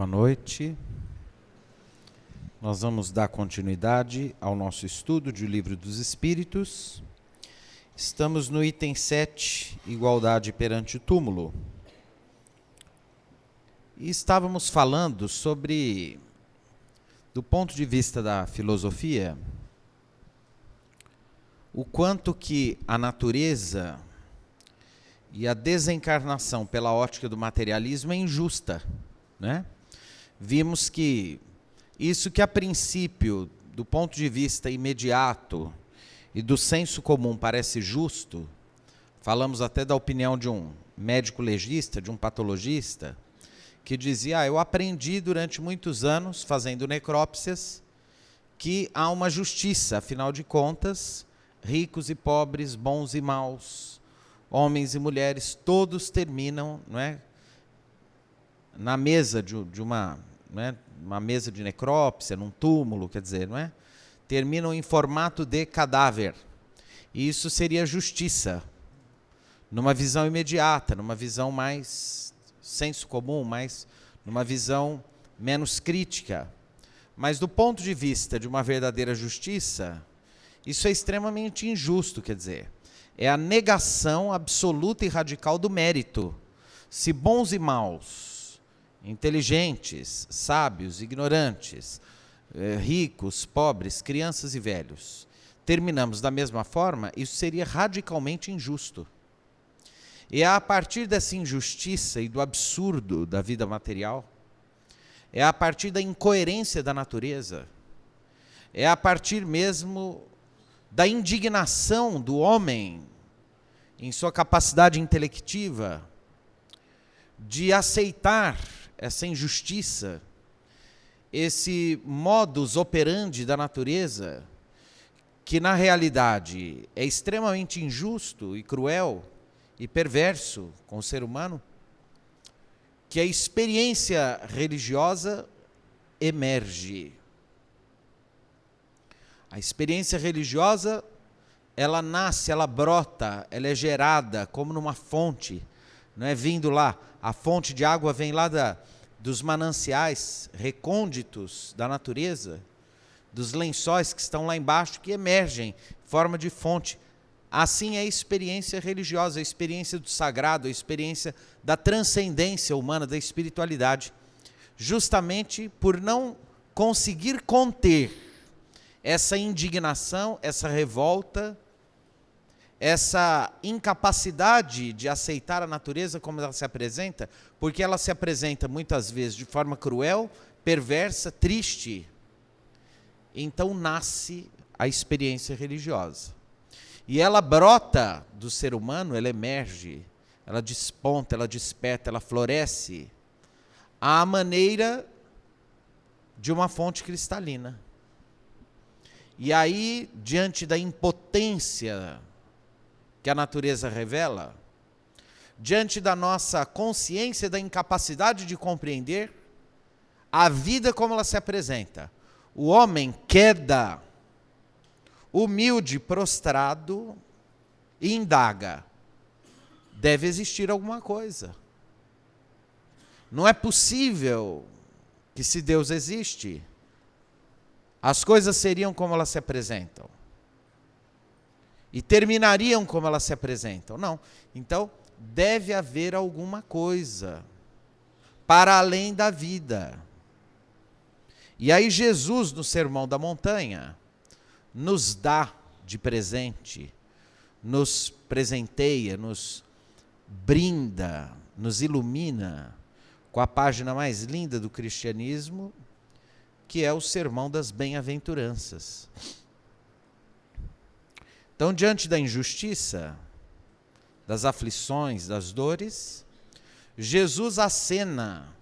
Boa noite. Nós vamos dar continuidade ao nosso estudo de O Livro dos Espíritos. Estamos no item 7, Igualdade perante o túmulo. E estávamos falando sobre, do ponto de vista da filosofia, o quanto que a natureza e a desencarnação pela ótica do materialismo é injusta, né? Vimos que isso que a princípio, do ponto de vista imediato e do senso comum parece justo, falamos até da opinião de um médico legista, de um patologista, que dizia, eu aprendi durante muitos anos, fazendo necrópsias, que há uma justiça, afinal de contas, ricos e pobres, bons e maus, homens e mulheres, todos terminam, não é, na mesa de uma, não é, uma mesa de necrópsia, num túmulo, quer dizer, não é? Terminam em formato de cadáver. E isso seria justiça, numa visão imediata, numa visão mais senso comum, mais numa visão menos crítica. Mas do ponto de vista de uma verdadeira justiça, isso é extremamente injusto, quer dizer, é a negação absoluta e radical do mérito. Se bons e maus, inteligentes, sábios, ignorantes, ricos, pobres, crianças e velhos, terminamos da mesma forma, isso seria radicalmente injusto. E é a partir dessa injustiça e do absurdo da vida material, é a partir da incoerência da natureza, é a partir mesmo da indignação do homem em sua capacidade intelectiva de aceitar essa injustiça, esse modus operandi da natureza, que na realidade é extremamente injusto e cruel e perverso com o ser humano, que a experiência religiosa emerge. A experiência religiosa, ela nasce, ela brota, ela é gerada como numa fonte, não é vindo lá, a fonte de água vem lá dos mananciais recônditos da natureza, dos lençóis que estão lá embaixo, que emergem em forma de fonte. Assim é a experiência religiosa, a experiência do sagrado, a experiência da transcendência humana, da espiritualidade. Justamente por não conseguir conter essa indignação, essa revolta, essa incapacidade de aceitar a natureza como ela se apresenta, porque ela se apresenta muitas vezes de forma cruel, perversa, triste. Então nasce a experiência religiosa. E ela brota do ser humano, ela emerge, ela desponta, ela desperta, ela floresce à maneira de uma fonte cristalina. E aí, diante da impotência que a natureza revela, diante da nossa consciência da incapacidade de compreender a vida como ela se apresenta, o homem queda, humilde, prostrado, e indaga, deve existir alguma coisa. Não é possível que, se Deus existe, as coisas seriam como elas se apresentam. E terminariam como elas se apresentam. Não. Então, deve haver alguma coisa para além da vida. E aí Jesus, no Sermão da Montanha, nos dá de presente, nos presenteia, nos brinda, nos ilumina com a página mais linda do cristianismo, que é o Sermão das Bem-aventuranças. Então, diante da injustiça, das aflições, das dores, Jesus acena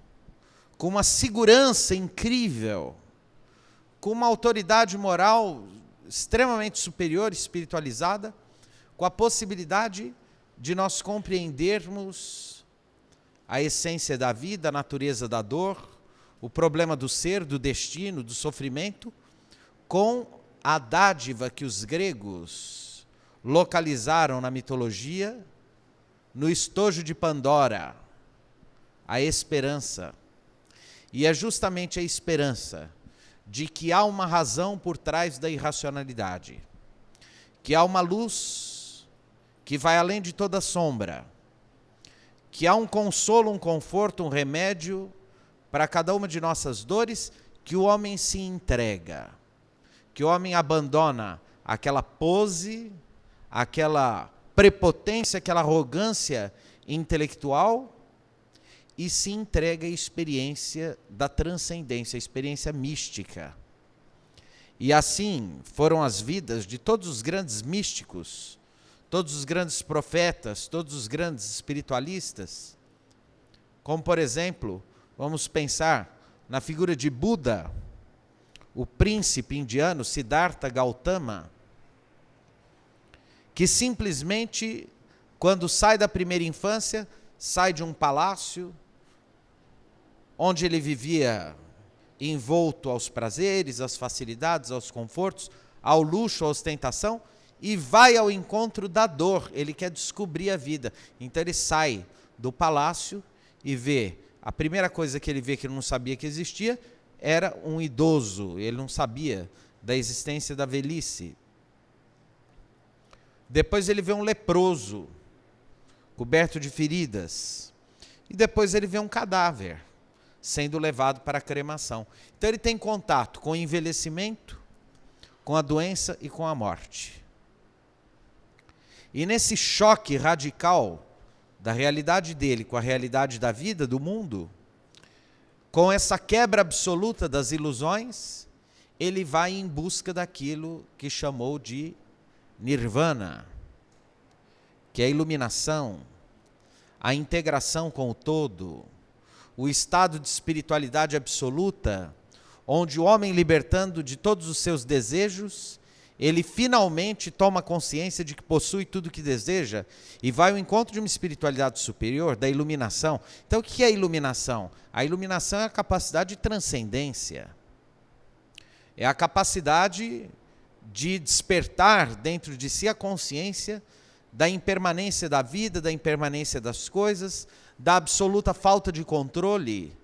com uma segurança incrível, com uma autoridade moral extremamente superior, espiritualizada, com a possibilidade de nós compreendermos a essência da vida, a natureza da dor, o problema do ser, do destino, do sofrimento, com a dádiva que os gregos localizaram na mitologia, no estojo de Pandora, a esperança. E é justamente a esperança de que há uma razão por trás da irracionalidade, que há uma luz que vai além de toda sombra, que há um consolo, um conforto, um remédio para cada uma de nossas dores, que o homem se entrega, que o homem abandona aquela pose, aquela prepotência, aquela arrogância intelectual e se entrega à experiência da transcendência, a experiência mística. E assim foram as vidas de todos os grandes místicos, todos os grandes profetas, todos os grandes espiritualistas. Como, por exemplo, vamos pensar na figura de Buda, o príncipe indiano Siddhartha Gautama, que simplesmente, quando sai da primeira infância, sai de um palácio, onde ele vivia envolto aos prazeres, às facilidades, aos confortos, ao luxo, à ostentação, e vai ao encontro da dor. Ele quer descobrir a vida. Então ele sai do palácio e vê, a primeira coisa que ele vê que ele não sabia que existia, era um idoso, ele não sabia da existência da velhice. Depois ele vê um leproso, coberto de feridas. E depois ele vê um cadáver sendo levado para a cremação. Então ele tem contato com o envelhecimento, com a doença e com a morte. E nesse choque radical da realidade dele com a realidade da vida, do mundo, com essa quebra absoluta das ilusões, ele vai em busca daquilo que chamou de nirvana, que é a iluminação, a integração com o todo, o estado de espiritualidade absoluta, onde o homem, libertando de todos os seus desejos, ele finalmente toma consciência de que possui tudo o que deseja e vai ao encontro de uma espiritualidade superior, da iluminação. Então, o que é a iluminação? A iluminação é a capacidade de transcendência. É a capacidade de despertar dentro de si a consciência da impermanência da vida, da impermanência das coisas, da absoluta falta de controle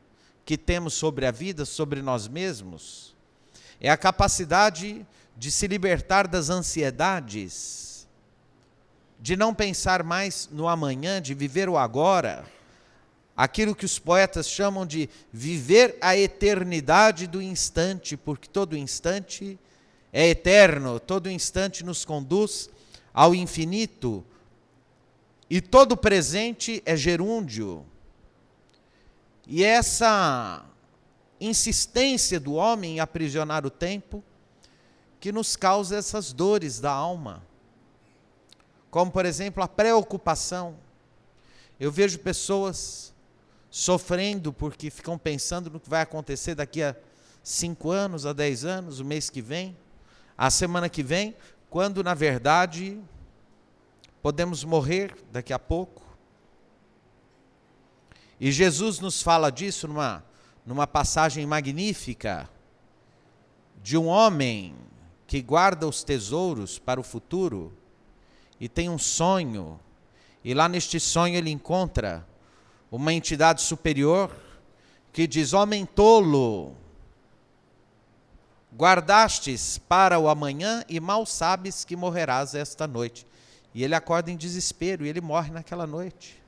que temos sobre a vida, sobre nós mesmos. É a capacidade de se libertar das ansiedades, de não pensar mais no amanhã, de viver o agora, aquilo que os poetas chamam de viver a eternidade do instante, porque todo instante é eterno, todo instante nos conduz ao infinito, e todo presente é gerúndio. E essa insistência do homem em aprisionar o tempo que nos causa essas dores da alma, como por exemplo a preocupação. Eu vejo pessoas sofrendo porque ficam pensando no que vai acontecer daqui a 5 anos, a 10 anos, o mês que vem, a semana que vem, quando na verdade podemos morrer daqui a pouco. E Jesus nos fala disso numa passagem magnífica de um homem que guarda os tesouros para o futuro e tem um sonho, e lá neste sonho ele encontra uma entidade superior que diz: homem tolo, guardastes para o amanhã e mal sabes que morrerás esta noite. E ele acorda em desespero e ele morre naquela noite.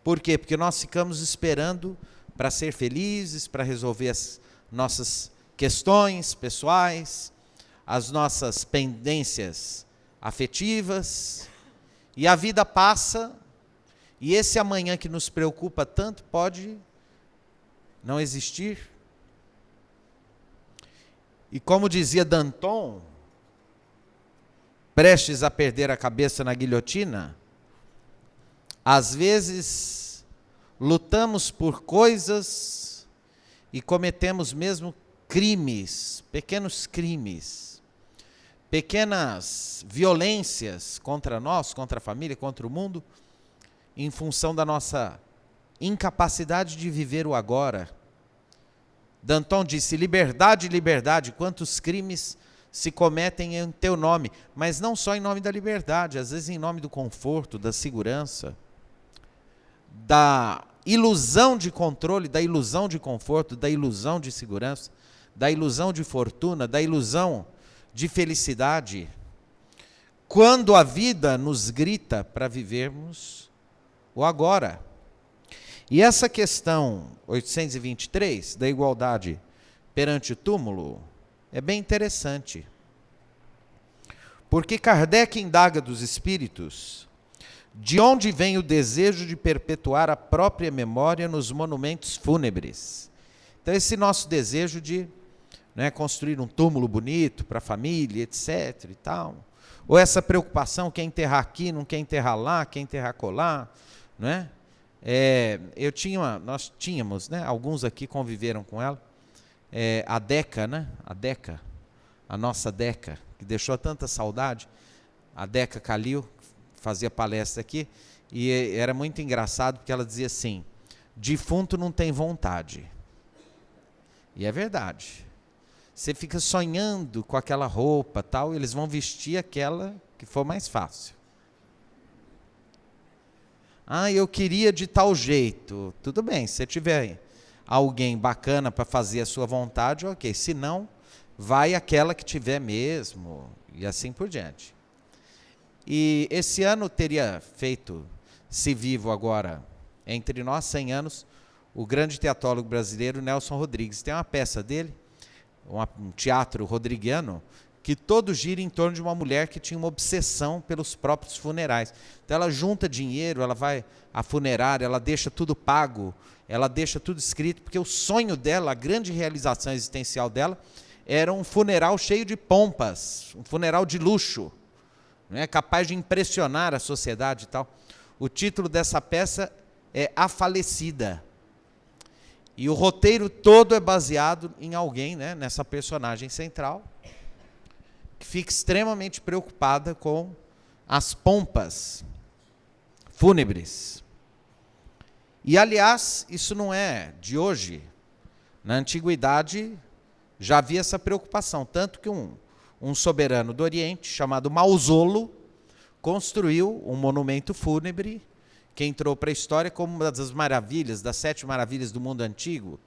Por quê? Porque nós ficamos esperando para ser felizes, para resolver as nossas questões pessoais, as nossas pendências afetivas, e a vida passa, e esse amanhã que nos preocupa tanto pode não existir. E como dizia Danton, prestes a perder a cabeça na guilhotina, às vezes lutamos por coisas e cometemos mesmo crimes, pequenos crimes, pequenas violências contra nós, contra a família, contra o mundo, em função da nossa incapacidade de viver o agora. Danton disse: liberdade, liberdade, quantos crimes se cometem em teu nome, mas não só em nome da liberdade, às vezes em nome do conforto, da segurança, da ilusão de controle, da ilusão de conforto, da ilusão de segurança, da ilusão de fortuna, da ilusão de felicidade, quando a vida nos grita para vivermos o agora. E essa questão 823, da igualdade perante o túmulo, é bem interessante. Porque Kardec indaga dos espíritos de onde vem o desejo de perpetuar a própria memória nos monumentos fúnebres. Então, esse nosso desejo de construir um túmulo bonito para a família, etc. e tal. Ou essa preocupação, quer enterrar aqui, não quer enterrar lá, quer enterrar colar. Não é? Nós tínhamos, alguns aqui conviveram com ela, a Deca, a nossa Deca, que deixou tanta saudade, a Deca Calil, fazia palestra aqui, e era muito engraçado, porque ela dizia assim, defunto não tem vontade. E é verdade. Você fica sonhando com aquela roupa, tal, e eles vão vestir aquela que for mais fácil. Eu queria de tal jeito. Tudo bem, se você tiver alguém bacana para fazer a sua vontade, ok. Se não, vai aquela que tiver mesmo, e assim por diante. E esse ano teria feito, se vivo agora, entre nós, 100 anos, o grande teatrólogo brasileiro Nelson Rodrigues. Tem uma peça dele, um teatro rodriguiano, que todo gira em torno de uma mulher que tinha uma obsessão pelos próprios funerais. Então ela junta dinheiro, ela vai à funerária, ela deixa tudo pago, ela deixa tudo escrito, porque o sonho dela, a grande realização existencial dela, era um funeral cheio de pompas, um funeral de luxo, capaz de impressionar a sociedade e tal. O título dessa peça é A Falecida. E o roteiro todo é baseado em alguém, nessa personagem central, que fica extremamente preocupada com as pompas fúnebres. E, aliás, isso não é de hoje. Na antiguidade já havia essa preocupação, tanto que um soberano do Oriente, chamado Mausolo, construiu um monumento fúnebre que entrou para a história como uma das maravilhas, das 7 maravilhas do mundo antigo,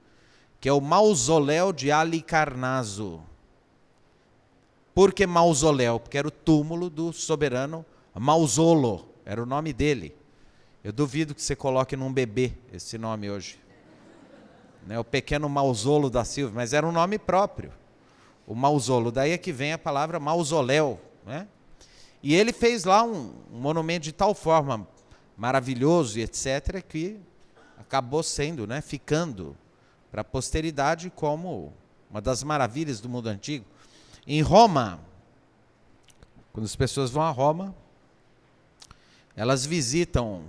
que é o Mausoléu de Halicarnaso. Por que mausoléu? Porque era o túmulo do soberano Mausolo, era o nome dele. Eu duvido que você coloque num bebê esse nome hoje. O pequeno Mausolo da Silva, mas era um nome próprio. O Mausolo, daí é que vem a palavra mausoléu. E ele fez lá um monumento de tal forma maravilhoso e etc., que acabou sendo, ficando para a posteridade como uma das maravilhas do mundo antigo. Em Roma, quando as pessoas vão a Roma, elas visitam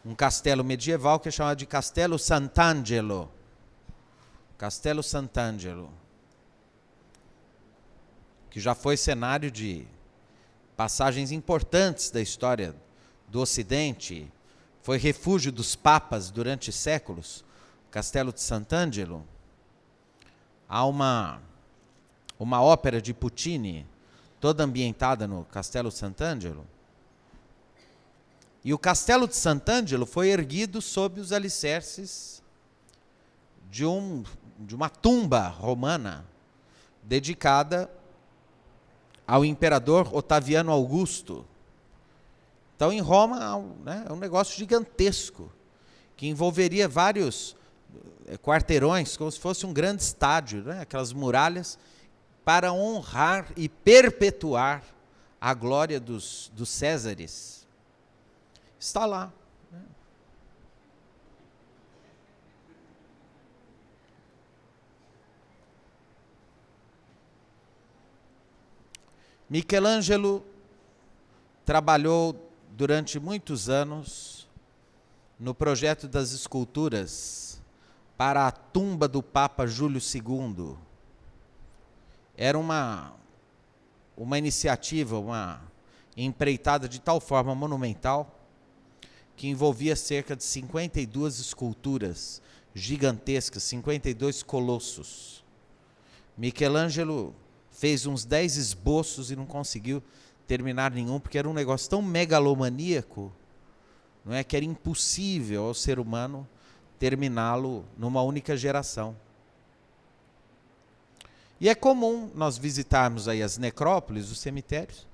um castelo medieval que é chamado de Castelo Sant'Angelo. Castelo Sant'Angelo, que já foi cenário de passagens importantes da história do Ocidente, foi refúgio dos papas durante séculos, o Castelo de Sant'Angelo. Há uma ópera de Puccini, toda ambientada no Castelo Sant'Angelo. E o Castelo de Sant'Angelo foi erguido sob os alicerces de uma tumba romana dedicada ao imperador Otaviano Augusto. Então, em Roma, é um negócio gigantesco, que envolveria vários quarteirões, como se fosse um grande estádio, aquelas muralhas, para honrar e perpetuar a glória dos Césares. Está lá. Michelangelo trabalhou durante muitos anos no projeto das esculturas para a tumba do Papa Júlio II. Era uma iniciativa, uma empreitada de tal forma monumental que envolvia cerca de 52 esculturas gigantescas, 52 colossos. Michelangelo fez uns 10 esboços e não conseguiu terminar nenhum, porque era um negócio tão megalomaníaco, que era impossível ao ser humano terminá-lo numa única geração. E é comum nós visitarmos aí as necrópolis, os cemitérios,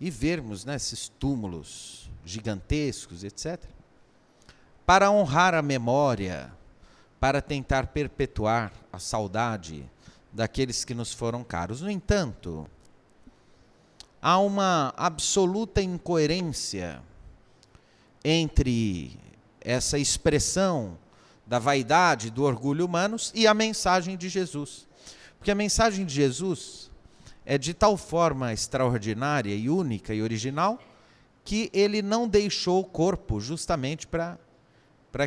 e vermos, né, esses túmulos gigantescos, etc., para honrar a memória, para tentar perpetuar a saudade daqueles que nos foram caros. No entanto, há uma absoluta incoerência entre essa expressão da vaidade, do orgulho humanos e a mensagem de Jesus. Porque a mensagem de Jesus é de tal forma extraordinária e única e original que ele não deixou o corpo justamente para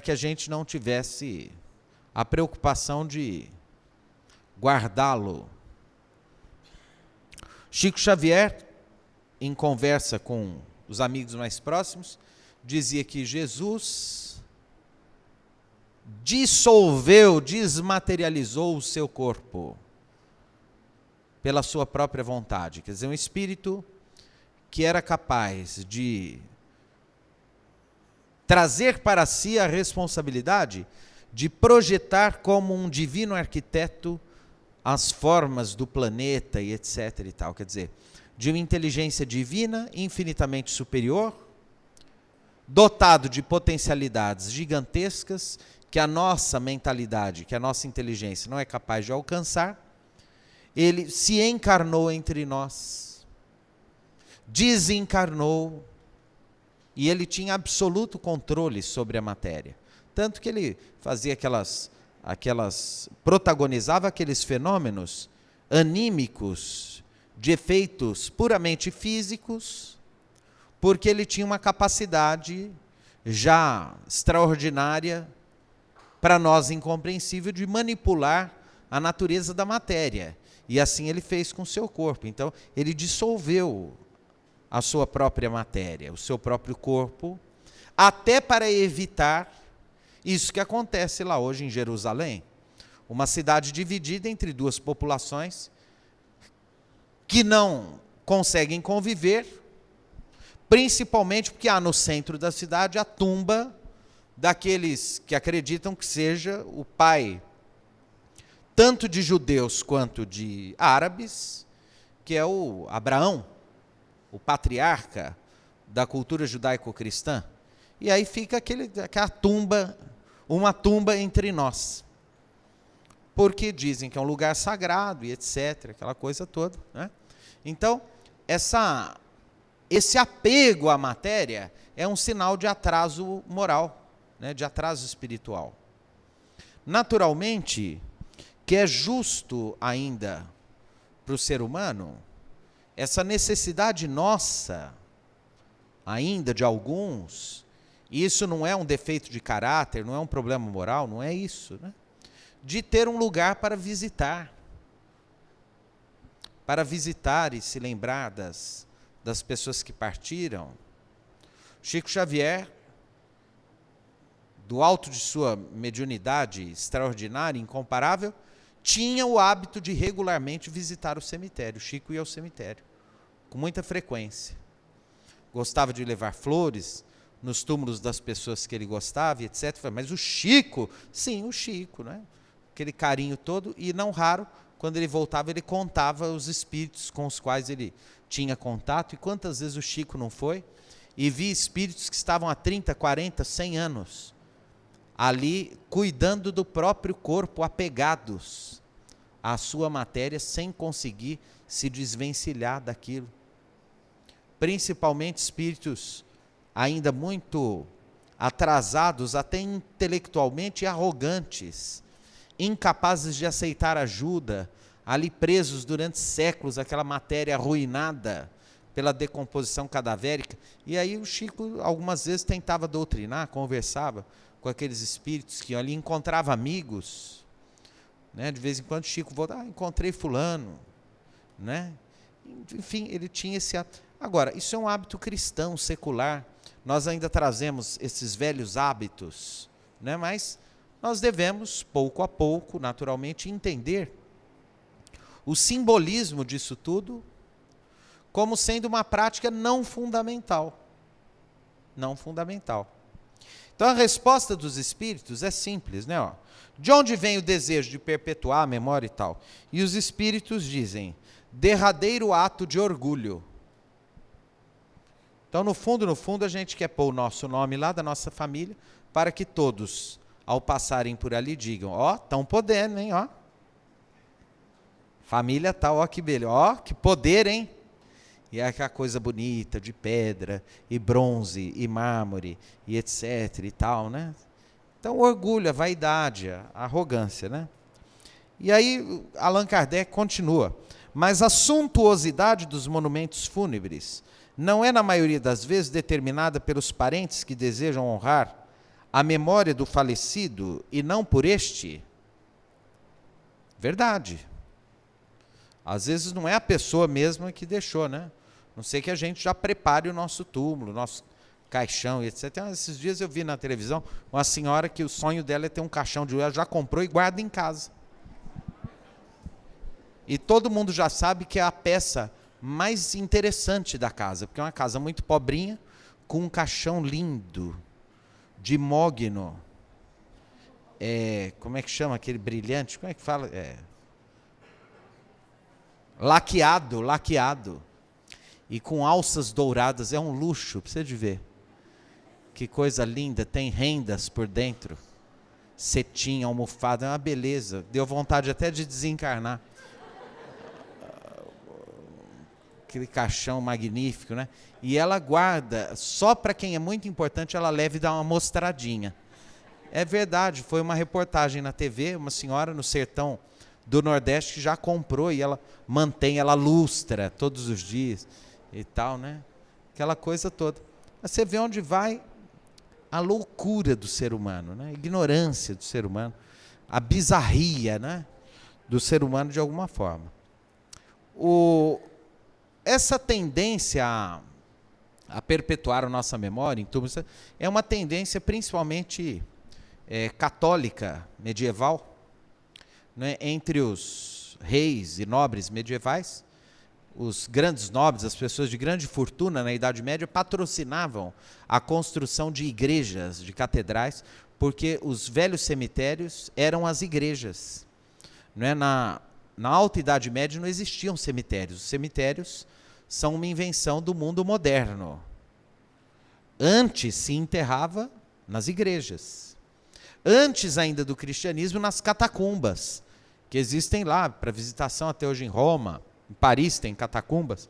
que a gente não tivesse a preocupação de guardá-lo. Chico Xavier, em conversa com os amigos mais próximos, dizia que Jesus dissolveu, desmaterializou o seu corpo pela sua própria vontade. Quer dizer, um espírito que era capaz de trazer para si a responsabilidade de projetar como um divino arquiteto as formas do planeta e etc. e tal. Quer dizer, de uma inteligência divina infinitamente superior, dotado de potencialidades gigantescas que a nossa mentalidade, que a nossa inteligência não é capaz de alcançar. Ele se encarnou entre nós, desencarnou, e ele tinha absoluto controle sobre a matéria. Tanto que ele fazia protagonizava aqueles fenômenos anímicos, de efeitos puramente físicos, porque ele tinha uma capacidade já extraordinária, para nós incompreensível, de manipular a natureza da matéria. E assim ele fez com o seu corpo. Então, ele dissolveu a sua própria matéria, o seu próprio corpo, até para evitar isso que acontece lá hoje em Jerusalém. Uma cidade dividida entre duas populações que não conseguem conviver, principalmente porque há no centro da cidade a tumba daqueles que acreditam que seja o pai tanto de judeus quanto de árabes, que é o Abraão, o patriarca da cultura judaico-cristã. E aí fica aquela tumba, uma tumba entre nós. Porque dizem que é um lugar sagrado e etc., aquela coisa toda, né? Então, esse apego à matéria é um sinal de atraso moral, né, de atraso espiritual. Naturalmente, que é justo ainda para o ser humano, essa necessidade nossa, ainda de alguns, e isso não é um defeito de caráter, não é um problema moral, não é isso, né? De ter um lugar para visitar e se lembrar das pessoas que partiram. Chico Xavier, do alto de sua mediunidade extraordinária, incomparável, tinha o hábito de regularmente visitar o cemitério. Chico ia ao cemitério, com muita frequência. Gostava de levar flores nos túmulos das pessoas que ele gostava, etc. Mas o Chico, sim, o Chico, né? Aquele carinho todo, e não raro, quando ele voltava, ele contava os espíritos com os quais ele tinha contato, e quantas vezes o Chico não foi, e via espíritos que estavam há 30, 40, 100 anos, ali cuidando do próprio corpo, apegados à sua matéria, sem conseguir se desvencilhar daquilo. Principalmente espíritos ainda muito atrasados, até intelectualmente, e arrogantes, incapazes de aceitar ajuda, ali presos durante séculos, aquela matéria arruinada pela decomposição cadavérica. E aí o Chico algumas vezes tentava doutrinar, conversava com aqueles espíritos que ali encontrava amigos, né? De vez em quando o Chico voltava, encontrei fulano, né? Enfim, ele tinha esse hábito. Agora, isso é um hábito cristão, secular. Nós ainda trazemos esses velhos hábitos, né? Mas nós devemos, pouco a pouco, naturalmente, entender o simbolismo disso tudo como sendo uma prática não fundamental. Não fundamental. Então a resposta dos espíritos é simples, né? Ó, de onde vem o desejo de perpetuar a memória e tal? E os espíritos dizem, derradeiro ato de orgulho. Então, no fundo, a gente quer pôr o nosso nome lá da nossa família, para que todos, ao passarem por ali, digam, ó, estão podendo, hein, ó. Família tal, ó, que beleza, ó, que poder, hein. E é aquela coisa bonita de pedra, e bronze, e mármore, e etc. e tal, né? Então, o orgulho, a vaidade, a arrogância, né? E aí, Allan Kardec continua. Mas a suntuosidade dos monumentos fúnebres não é, na maioria das vezes, determinada pelos parentes que desejam honrar a memória do falecido e não por este? Verdade. Às vezes não é a pessoa mesma que deixou, né? Não sei que a gente já prepare o nosso túmulo, o nosso caixão, etc. Esses dias eu vi na televisão uma senhora que o sonho dela é ter um caixão de ela já comprou e guarda em casa. E todo mundo já sabe que é a peça mais interessante da casa, porque é uma casa muito pobrinha, com um caixão lindo, de mogno. Como é que chama aquele brilhante? Como é que fala? Laqueado. E com alças douradas, é um luxo, precisa de ver. Que coisa linda, tem rendas por dentro, cetim, almofada, é uma beleza. Deu vontade até de desencarnar. Aquele caixão magnífico, né? E ela guarda, só para quem é muito importante, ela leva e dá uma mostradinha. É verdade, foi uma reportagem na TV, uma senhora no sertão do Nordeste que já comprou e ela mantém, ela lustra todos os dias e tal, né? Aquela coisa toda. Mas você vê onde vai a loucura do ser humano, né? A ignorância do ser humano, a bizarria, né? Do ser humano de alguma forma. Essa tendência a perpetuar a nossa memória em túmulos é uma tendência principalmente católica medieval, né, entre os reis e nobres medievais. Os grandes nobres, as pessoas de grande fortuna na Idade Média, patrocinavam a construção de igrejas, de catedrais, porque os velhos cemitérios eram as igrejas. Não é? Na Alta Idade Média não existiam cemitérios. Os cemitérios são uma invenção do mundo moderno. Antes se enterrava nas igrejas. Antes ainda do cristianismo, nas catacumbas, que existem lá para visitação até hoje em Roma. Em Paris tem catacumbas,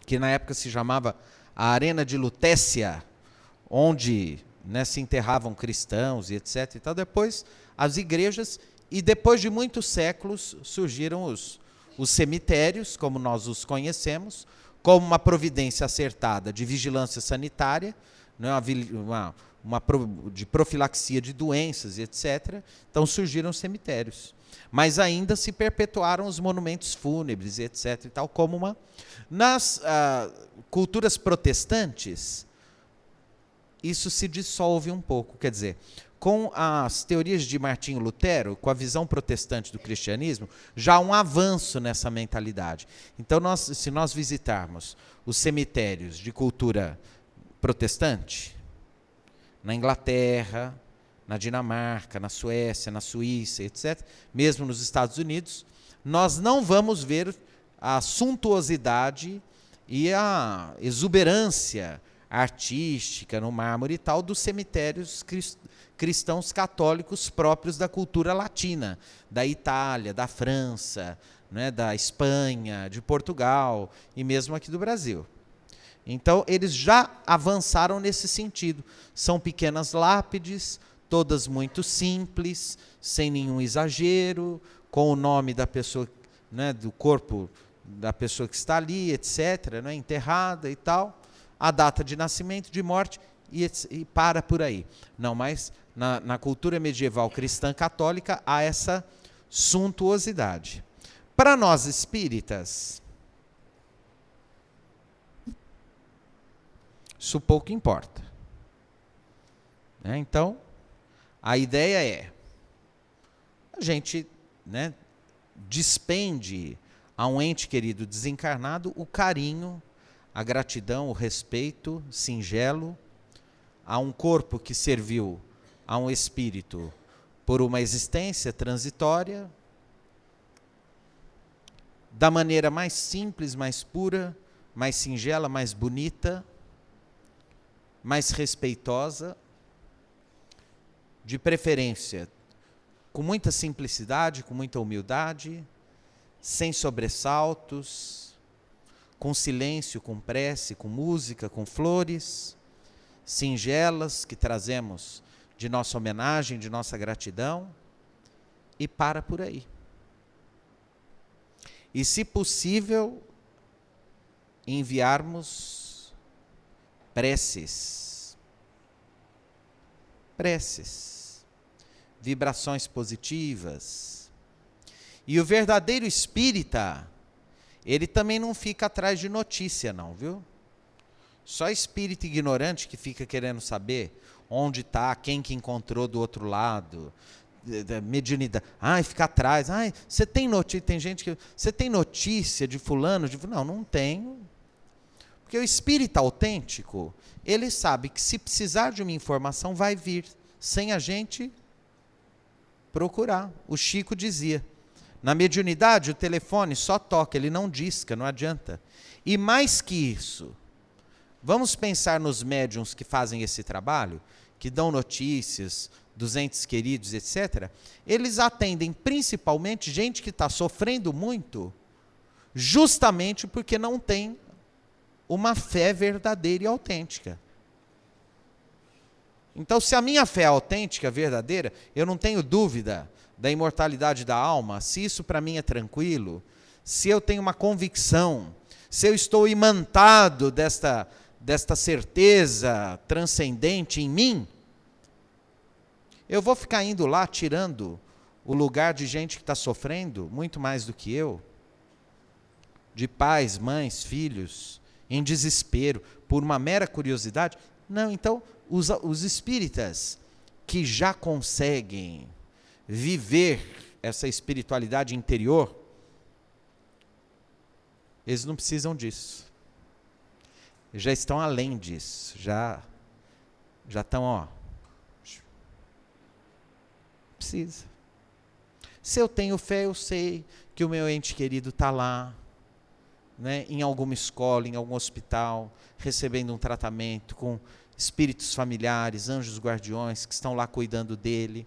que na época se chamava a Arena de Lutécia, onde, né, se enterravam cristãos e etc. E tal. Depois as igrejas, e depois de muitos séculos surgiram os cemitérios, como nós os conhecemos, como uma providência acertada de vigilância sanitária, né, de profilaxia de doenças e etc. Então surgiram os cemitérios. Mas ainda se perpetuaram os monumentos fúnebres, etc. E tal, como uma... Nas culturas protestantes, isso se dissolve um pouco. Quer dizer, com as teorias de Martinho Lutero, com a visão protestante do cristianismo, já há um avanço nessa mentalidade. Então, se nós visitarmos os cemitérios de cultura protestante, na Inglaterra, na Dinamarca, na Suécia, na Suíça, etc., mesmo nos Estados Unidos, nós não vamos ver a suntuosidade e a exuberância artística no mármore e tal dos cemitérios cristãos católicos próprios da cultura latina, da Itália, da França, né, da Espanha, de Portugal e mesmo aqui do Brasil. Então, eles já avançaram nesse sentido. São pequenas lápides, todas muito simples, sem nenhum exagero, com o nome da pessoa, né, do corpo da pessoa que está ali, etc., né, enterrada e tal, a data de nascimento, de morte, e para por aí. Não, mas na cultura medieval cristã católica há essa suntuosidade. Para nós espíritas, isso pouco importa. Né? Então, a ideia é, a gente, né, despende a um ente querido desencarnado o carinho, a gratidão, o respeito singelo, a um corpo que serviu a um espírito por uma existência transitória, da maneira mais simples, mais pura, mais singela, mais bonita, mais respeitosa, de preferência com muita simplicidade, com muita humildade, sem sobressaltos, com silêncio, com prece, com música, com flores singelas que trazemos de nossa homenagem, de nossa gratidão, e para por aí. E, se possível, enviarmos preces, vibrações positivas. E o verdadeiro espírita, ele também não fica atrás de notícia, não, viu? Só espírito ignorante que fica querendo saber onde está, quem que encontrou do outro lado, mediunidade. Ai, fica atrás. Ai, você tem notícia? Tem gente que... Você tem notícia de fulano? Não, não tenho. Porque o espírita autêntico, ele sabe que se precisar de uma informação, vai vir, sem a gente procurar. O Chico dizia, na mediunidade o telefone só toca, ele não disca, não adianta. E mais que isso, vamos pensar nos médiuns que fazem esse trabalho, que dão notícias dos entes queridos, etc. Eles atendem principalmente gente que está sofrendo muito, justamente porque não tem uma fé verdadeira e autêntica. Então, se a minha fé é autêntica, verdadeira, eu não tenho dúvida da imortalidade da alma, se isso para mim é tranquilo, se eu tenho uma convicção, se eu estou imantado desta certeza transcendente em mim, eu vou ficar indo lá, tirando o lugar de gente que está sofrendo, muito mais do que eu, de pais, mães, filhos, em desespero, por uma mera curiosidade? Não, então, os espíritas que já conseguem viver essa espiritualidade interior, eles não precisam disso. Já estão além disso, já estão, ó. Precisa. Se eu tenho fé, eu sei que o meu ente querido está lá, né, em alguma escola, em algum hospital, recebendo um tratamento com espíritos familiares, anjos guardiões que estão lá cuidando dele.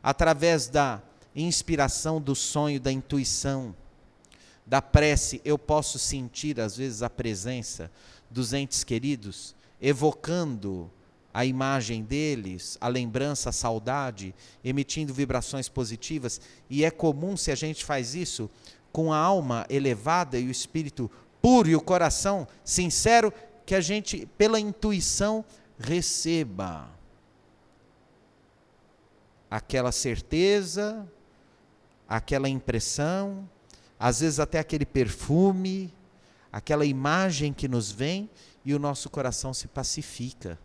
Através da inspiração, do sonho, da intuição, da prece, eu posso sentir, às vezes, a presença dos entes queridos, evocando a imagem deles, a lembrança, a saudade, emitindo vibrações positivas. E é comum, se a gente faz isso, com a alma elevada e o espírito puro e o coração sincero, que a gente, pela intuição, receba aquela certeza, aquela impressão, às vezes até aquele perfume, aquela imagem que nos vem, e o nosso coração se pacifica.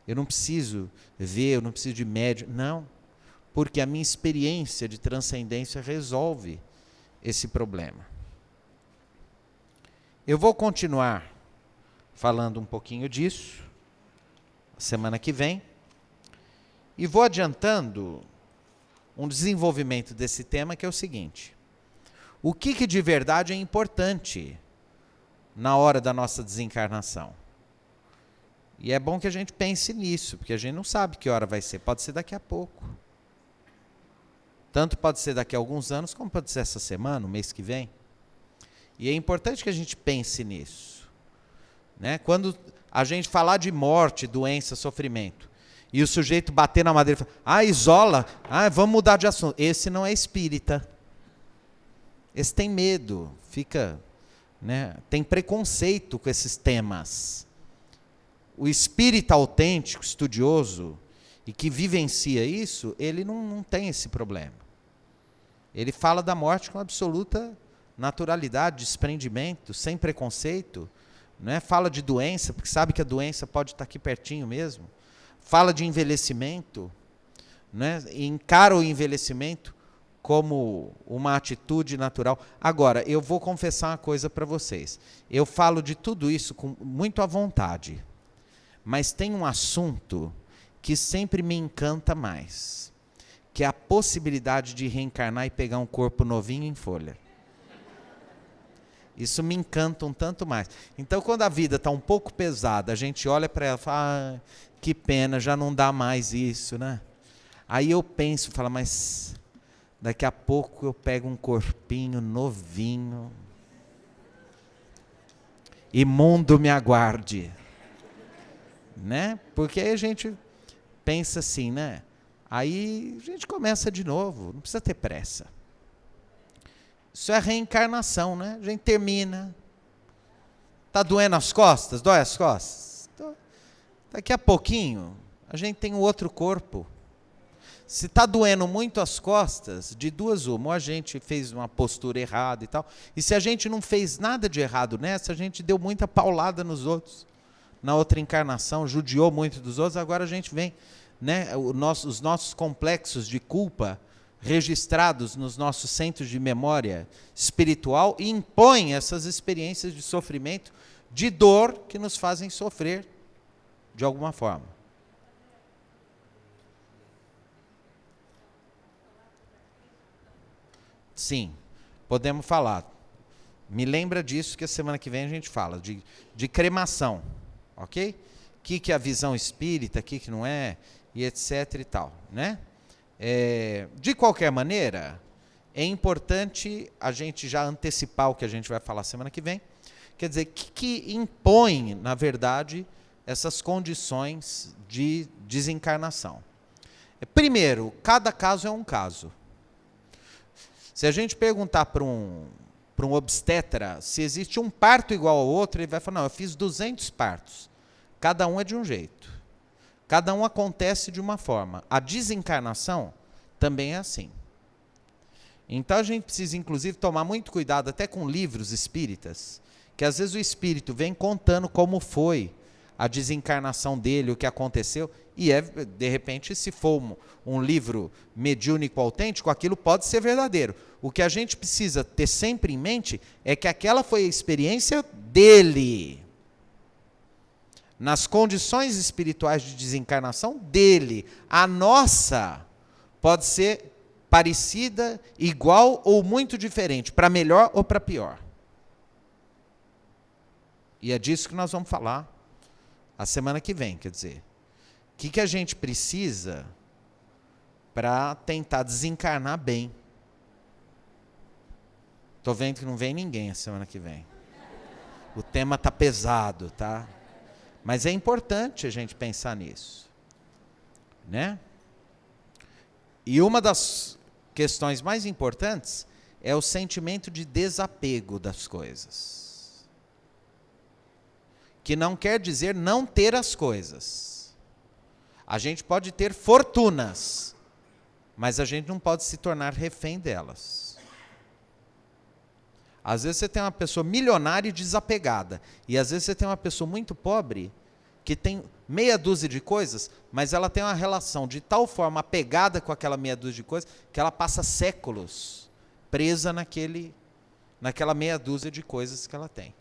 Eu não preciso ver, eu não preciso de médium, não, porque a minha experiência de transcendência resolve esse problema. Eu vou continuar falando um pouquinho disso, semana que vem, e vou adiantando um desenvolvimento desse tema, que é o seguinte: o que de verdade é importante na hora da nossa desencarnação? E é bom que a gente pense nisso, porque a gente não sabe que hora vai ser, pode ser daqui a pouco. Tanto pode ser daqui a alguns anos, como pode ser essa semana, o mês que vem. E é importante que a gente pense nisso, né? Quando a gente falar de morte, doença, sofrimento, e o sujeito bater na madeira e falar, isola, vamos mudar de assunto. Esse não é espírita. Esse tem medo, fica, né, tem preconceito com esses temas. O espírita autêntico, estudioso, e que vivencia isso, ele não tem esse problema. Ele fala da morte com absoluta naturalidade, desprendimento, sem preconceito, né? Fala de doença, porque sabe que a doença pode estar aqui pertinho mesmo. Fala de envelhecimento, né? E encara o envelhecimento como uma atitude natural. Agora, eu vou confessar uma coisa para vocês. Eu falo de tudo isso com muito à vontade, Mas tem um assunto que sempre me encanta mais, que é a possibilidade de reencarnar e pegar um corpo novinho em folha. Isso me encanta um tanto mais. Então, quando a vida está um pouco pesada, a gente olha para ela e fala, ah, que pena, já não dá mais isso, né? Aí eu penso, falo, mas daqui a pouco eu pego um corpinho novinho e mundo me aguarde. Né? Porque aí a gente pensa assim, né? Aí a gente começa de novo, não precisa ter pressa. Isso é reencarnação, né? A gente termina. Está doendo as costas? Dói as costas? Daqui a pouquinho, a gente tem um outro corpo. Se está doendo muito as costas, de duas uma, ou a gente fez uma postura errada e tal, e se a gente não fez nada de errado nessa, a gente deu muita paulada nos outros. Na outra encarnação, judiou muito dos outros, agora a gente vem, né, os nossos complexos de culpa registrados nos nossos centros de memória espiritual e impõem essas experiências de sofrimento, de dor, que nos fazem sofrer de alguma forma. Sim, podemos falar. Me lembra disso que a semana que vem a gente fala, de cremação, ok? O que é a visão espírita, o que não é, e etc e tal, né? De qualquer maneira, é importante a gente já antecipar o que a gente vai falar semana que vem. Quer dizer, que impõe, na verdade, essas condições de desencarnação. Primeiro, cada caso é um caso. Se a gente perguntar para um obstetra se existe um parto igual ao outro, ele vai falar, não, eu fiz 200 partos. Cada um é de um jeito. Cada um acontece de uma forma. A desencarnação também é assim. Então a gente precisa, inclusive, tomar muito cuidado até com livros espíritas, que às vezes o espírito vem contando como foi a desencarnação dele, o que aconteceu, e de repente, se for um livro mediúnico autêntico, aquilo pode ser verdadeiro. O que a gente precisa ter sempre em mente é que aquela foi a experiência dele, nas condições espirituais de desencarnação dele. A nossa pode ser parecida, igual ou muito diferente, para melhor ou para pior. E é disso que nós vamos falar a semana que vem, quer dizer, o que a gente precisa para tentar desencarnar bem. Estou vendo que não vem ninguém a semana que vem. O tema está pesado, tá? Mas é importante a gente pensar nisso, né? E uma das questões mais importantes é o sentimento de desapego das coisas. Que não quer dizer não ter as coisas. A gente pode ter fortunas, mas a gente não pode se tornar refém delas. Às vezes você tem uma pessoa milionária e desapegada, e às vezes você tem uma pessoa muito pobre, que tem meia dúzia de coisas, mas ela tem uma relação de tal forma apegada com aquela meia dúzia de coisas, que ela passa séculos presa naquela meia dúzia de coisas que ela tem.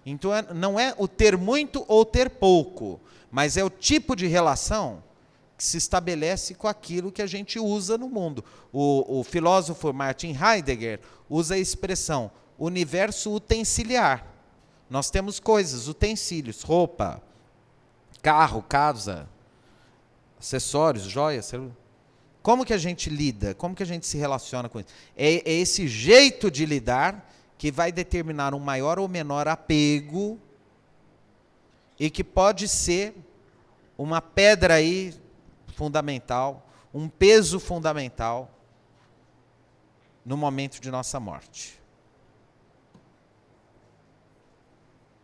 Então não é o ter muito ou ter pouco, mas é o tipo de relação que se estabelece com aquilo que a gente usa no mundo. O filósofo Martin Heidegger usa a expressão universo utensiliar. Nós temos coisas, utensílios, roupa, carro, casa, acessórios, joias. Como que a gente lida? Como que a gente se relaciona com isso? É esse jeito de lidar que vai determinar um maior ou menor apego e que pode ser uma pedra aí fundamental, um peso fundamental no momento de nossa morte.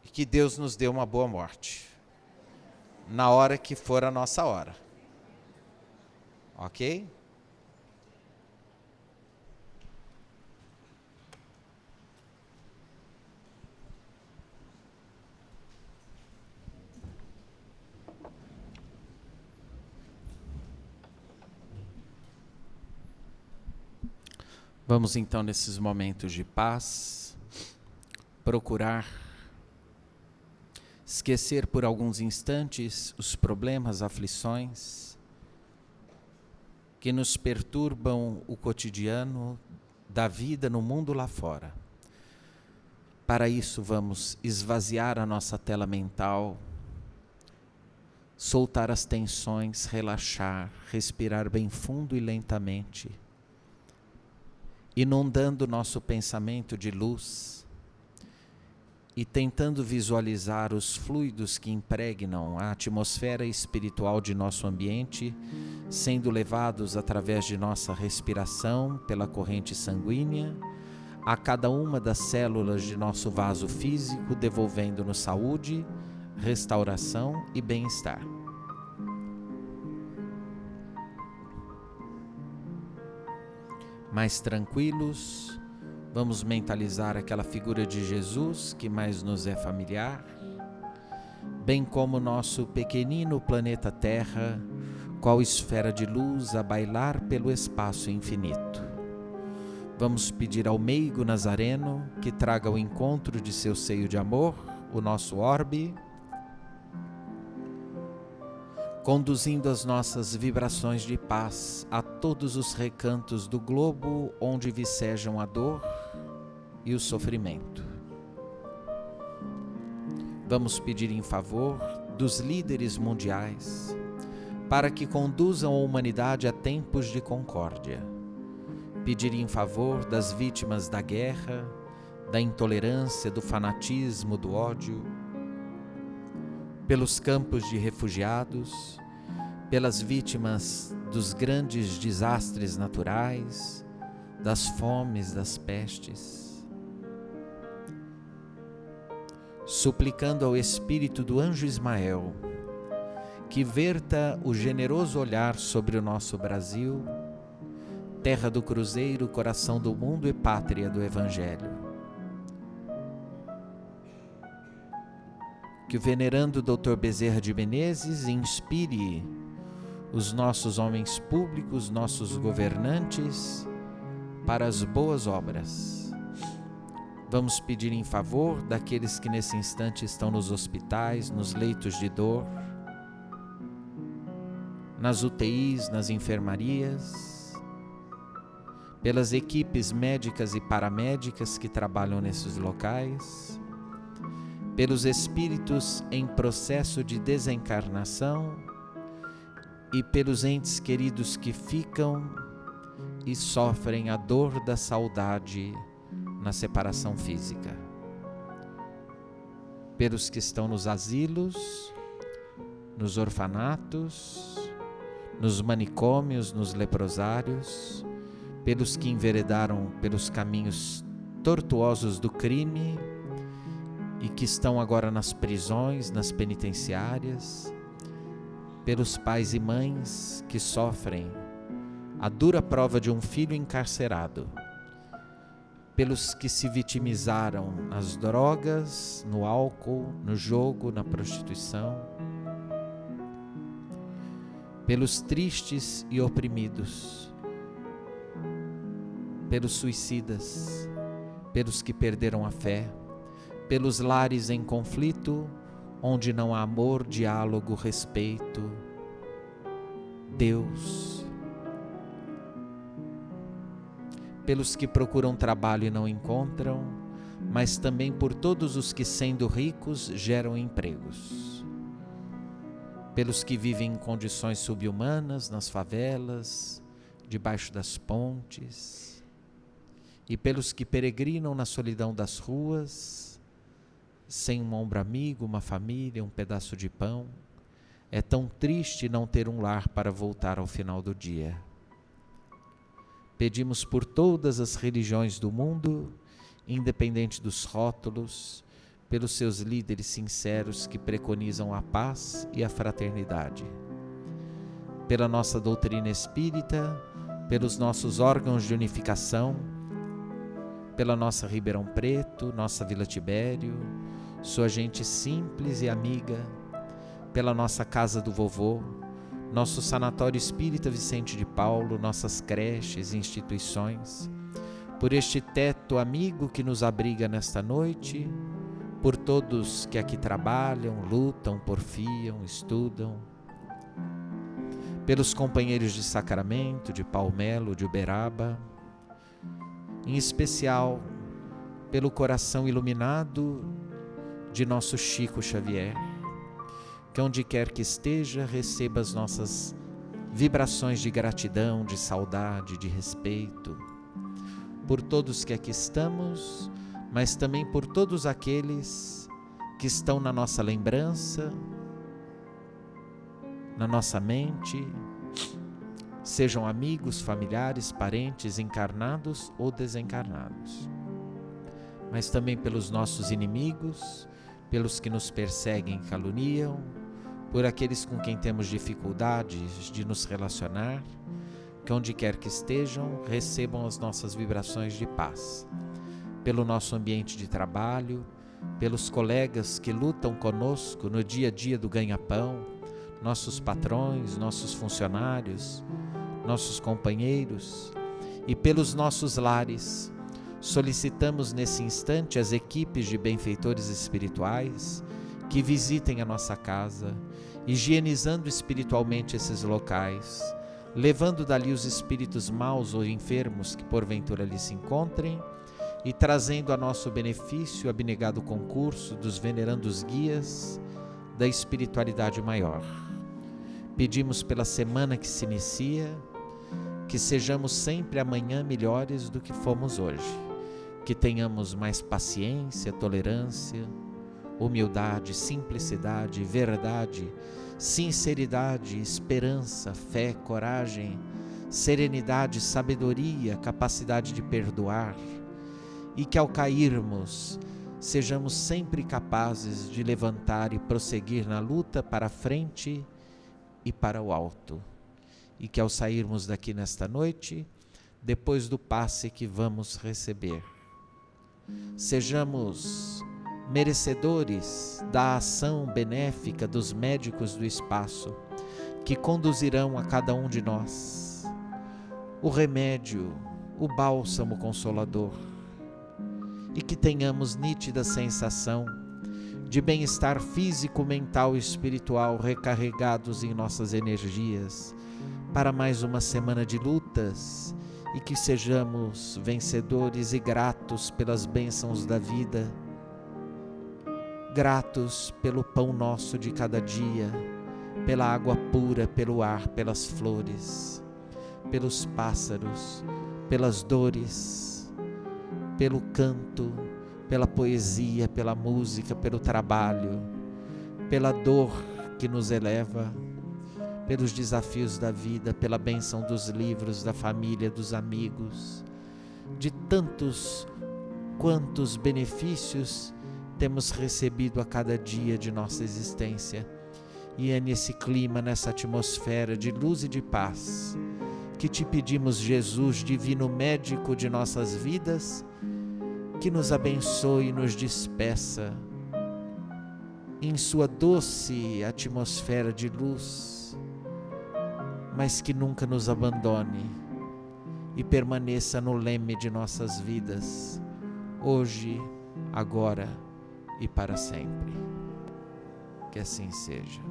E que Deus nos dê uma boa morte, na hora que for a nossa hora. Ok? Vamos então, nesses momentos de paz, procurar esquecer por alguns instantes os problemas, aflições que nos perturbam o cotidiano da vida no mundo lá fora. Para isso, vamos esvaziar a nossa tela mental, soltar as tensões, relaxar, respirar bem fundo e lentamente, inundando nosso pensamento de luz e tentando visualizar os fluidos que impregnam a atmosfera espiritual de nosso ambiente, sendo levados através de nossa respiração pela corrente sanguínea a cada uma das células de nosso vaso físico, devolvendo-nos saúde, restauração e bem-estar. Mais tranquilos, vamos mentalizar aquela figura de Jesus que mais nos é familiar, bem como nosso pequenino planeta Terra, qual esfera de luz a bailar pelo espaço infinito. Vamos pedir ao meigo Nazareno que traga ao encontro de seu seio de amor o nosso orbe, conduzindo as nossas vibrações de paz a todos os recantos do globo onde vicejam a dor e o sofrimento. Vamos pedir em favor dos líderes mundiais para que conduzam a humanidade a tempos de concórdia. Pedir em favor das vítimas da guerra, da intolerância, do fanatismo, do ódio, pelos campos de refugiados, pelas vítimas dos grandes desastres naturais, das fomes, das pestes, suplicando ao espírito do anjo Ismael que verta o generoso olhar sobre o nosso Brasil, terra do cruzeiro, coração do mundo e pátria do Evangelho. Que o venerando Dr. Bezerra de Menezes inspire os nossos homens públicos, nossos governantes, para as boas obras. Vamos pedir em favor daqueles que nesse instante estão nos hospitais, nos leitos de dor, nas UTIs, nas enfermarias, pelas equipes médicas e paramédicas que trabalham nesses locais, pelos espíritos em processo de desencarnação e pelos entes queridos que ficam e sofrem a dor da saudade na separação física, pelos que estão nos asilos, nos orfanatos, nos manicômios, nos leprosários, pelos que enveredaram pelos caminhos tortuosos do crime e que estão agora nas prisões, nas penitenciárias, pelos pais e mães que sofrem a dura prova de um filho encarcerado, pelos que se vitimizaram nas drogas, no álcool, no jogo, na prostituição, pelos tristes e oprimidos, pelos suicidas, pelos que perderam a fé, pelos lares em conflito, onde não há amor, diálogo, respeito, Deus, pelos que procuram trabalho e não encontram, mas também por todos os que, sendo ricos, geram empregos, pelos que vivem em condições subhumanas nas favelas, debaixo das pontes, e pelos que peregrinam na solidão das ruas, sem um ombro amigo, uma família, um pedaço de pão. É tão triste não ter um lar para voltar ao final do dia. Pedimos por todas as religiões do mundo, independente dos rótulos, pelos seus líderes sinceros que preconizam a paz e a fraternidade, pela nossa doutrina espírita, pelos nossos órgãos de unificação, pela nossa Ribeirão Preto, nossa Vila Tibério, sua gente simples e amiga, pela nossa Casa do Vovô, nosso Sanatório Espírita Vicente de Paulo, nossas creches e instituições, por este teto amigo que nos abriga nesta noite, por todos que aqui trabalham, lutam, porfiam, estudam, pelos companheiros de Sacramento, de Palmelo, de Uberaba, em especial pelo coração iluminado de nosso Chico Xavier, que onde quer que esteja, receba as nossas vibrações de gratidão, de saudade, de respeito, por todos que aqui estamos, mas também por todos aqueles que estão na nossa lembrança, na nossa mente, sejam amigos, familiares, parentes, encarnados ou desencarnados, mas também pelos nossos inimigos, pelos que nos perseguem e caluniam, por aqueles com quem temos dificuldades de nos relacionar, que onde quer que estejam, recebam as nossas vibrações de paz. Pelo nosso ambiente de trabalho, pelos colegas que lutam conosco no dia a dia do ganha-pão, nossos patrões, nossos funcionários, nossos companheiros, e pelos nossos lares. Solicitamos nesse instante as equipes de benfeitores espirituais que visitem a nossa casa, higienizando espiritualmente esses locais, levando dali os espíritos maus ou enfermos que porventura ali se encontrem e trazendo a nosso benefício o abnegado concurso dos venerandos guias da espiritualidade maior. Pedimos pela semana que se inicia, que sejamos sempre amanhã melhores do que fomos hoje, que tenhamos mais paciência, tolerância, humildade, simplicidade, verdade, sinceridade, esperança, fé, coragem, serenidade, sabedoria, capacidade de perdoar, e que ao cairmos sejamos sempre capazes de levantar e prosseguir na luta para a frente e para o alto, e que ao sairmos daqui nesta noite, depois do passe que vamos receber, sejamos merecedores da ação benéfica dos médicos do espaço, que conduzirão a cada um de nós o remédio, o bálsamo consolador, e que tenhamos nítida sensação de bem-estar físico, mental e espiritual recarregados em nossas energias para mais uma semana de lutas, e que sejamos vencedores e gratos pelas bênçãos da vida, gratos pelo pão nosso de cada dia, pela água pura, pelo ar, pelas flores, pelos pássaros, pelas dores, pelo canto, pela poesia, pela música, pelo trabalho, pela dor que nos eleva, pelos desafios da vida, pela bênção dos livros, da família, dos amigos, de tantos quantos benefícios temos recebido a cada dia de nossa existência. E é nesse clima, nessa atmosfera de luz e de paz, que te pedimos, Jesus, divino médico de nossas vidas, que nos abençoe e nos despeça em sua doce atmosfera de luz, mas que nunca nos abandone e permaneça no leme de nossas vidas, hoje, agora e para sempre. Que assim seja.